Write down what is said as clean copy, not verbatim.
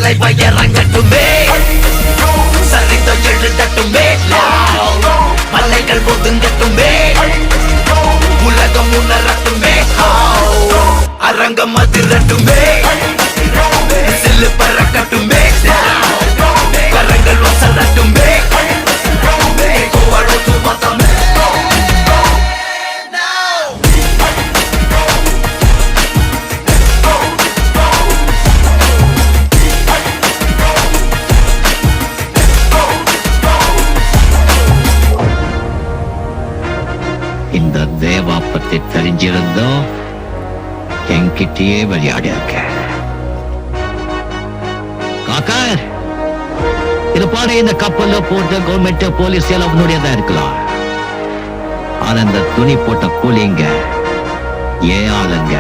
தலைவ இறங்கட்டுமே, சரிதம் எழுதட்டுமே, மலைகள் ஒதுங்கட்டுமே, உலகம் உணரட்டுமே, அரங்கம் அதிரட்டுமே, சில்லு பறக்கட்டுமே, கரங்கள் வசரட்டுமே, கோவழத்து மதமே. இந்த தேவா பத்தி தெரிஞ்சிருந்தோம் என்கிட்டயே விளையாடி இருக்க. காக்கா, இது பாரு, இந்த கப்பல்ல போட்ட கவர்மெண்ட் போலீஸ் எல்லாம் அவனுடையதான் இருக்கலாம். ஆனா இந்த துணி போட்ட கூலிங்க ஏன் ஆளுங்க.